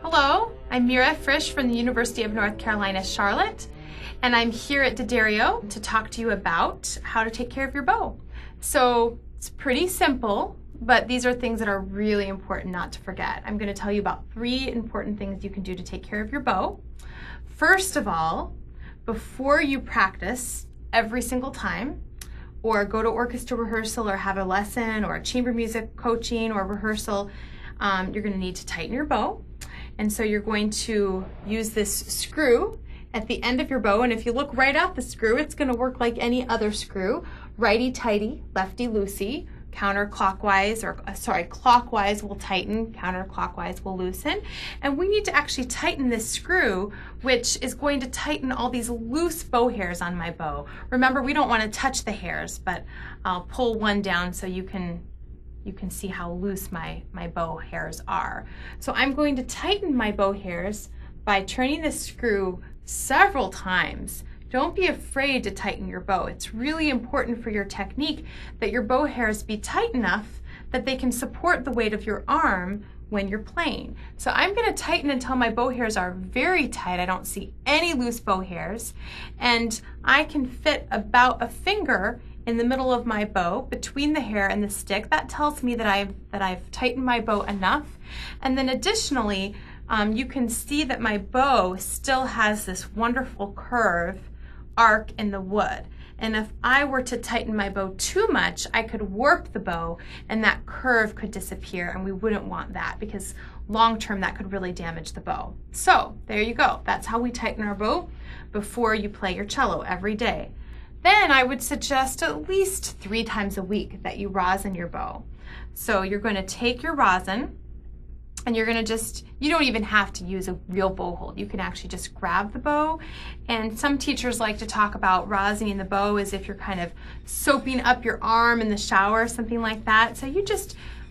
Hello, I'm Mira Frisch from the University of North Carolina, Charlotte, and I'm here at D'Addario to talk to you about how to take care of your bow. So it's pretty simple, but these are things that are really important not to forget. I'm going to tell you about 3 important things you can do to take care of your bow. First of all, before you practice every single time, or go to orchestra rehearsal, or have a lesson, or a chamber music coaching or rehearsal, you're going to need to tighten your bow. And so you're going to use this screw at the end of your bow, and if you look right at the screw, it's going to work like any other screw. Righty-tighty, lefty-loosey, clockwise will tighten, counterclockwise will loosen. And we need to actually tighten this screw, which is going to tighten all these loose bow hairs on my bow. Remember, we don't want to touch the hairs, but I'll pull one down so you can see how loose my bow hairs are. So I'm going to tighten my bow hairs by turning the screw several times. Don't be afraid to tighten your bow. It's really important for your technique that your bow hairs be tight enough that they can support the weight of your arm when you're playing. So I'm going to tighten until my bow hairs are very tight. I don't see any loose bow hairs, and I can fit about a finger in the middle of my bow between the hair and the stick. That tells me that I've tightened my bow enough. And then additionally, you can see that my bow still has this wonderful curve arc in the wood. And if I were to tighten my bow too much, I could warp the bow and that curve could disappear, and we wouldn't want that because long term that could really damage the bow. So there you go. That's how we tighten our bow before you play your cello every day. Then I would suggest at least 3 times a week that you rosin your bow. So you're going to take your rosin and you're going to you don't even have to use a real bow hold. You can actually just grab the bow. And some teachers like to talk about rosining the bow as if you're kind of soaping up your arm in the shower or something like that. So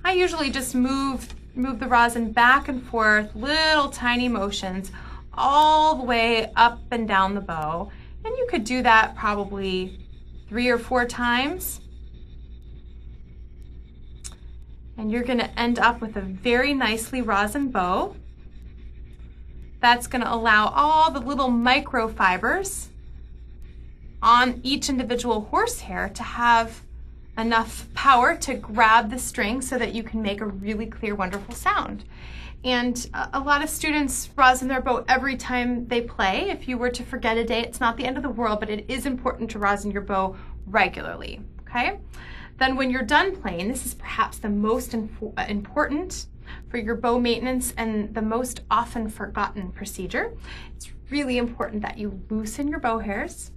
I usually just move the rosin back and forth, little tiny motions all the way up and down the bow. And you could do that probably 3 or 4 times. And you're going to end up with a very nicely rosin bow. That's going to allow all the little microfibers on each individual horsehair to have enough power to grab the string so that you can make a really clear, wonderful sound. And a lot of students rosin their bow every time they play. If you were to forget a day, it's not the end of the world, but it is important to rosin your bow regularly, okay? Then when you're done playing, this is perhaps the most important for your bow maintenance and the most often forgotten procedure. It's really important that you loosen your bow hairs.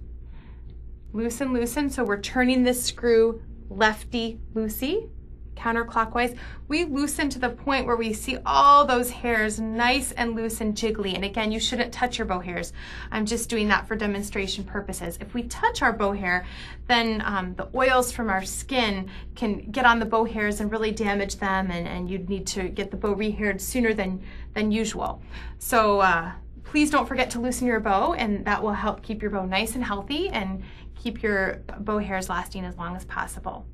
Loosen, loosen. So we're turning this screw lefty-loosey, counterclockwise. We loosen to the point where we see all those hairs nice and loose and jiggly. And again, you shouldn't touch your bow hairs. I'm just doing that for demonstration purposes. If we touch our bow hair, then the oils from our skin can get on the bow hairs and really damage them, and you'd need to get the bow rehaired sooner than usual. So please don't forget to loosen your bow, and that will help keep your bow nice and healthy and keep your bow hairs lasting as long as possible.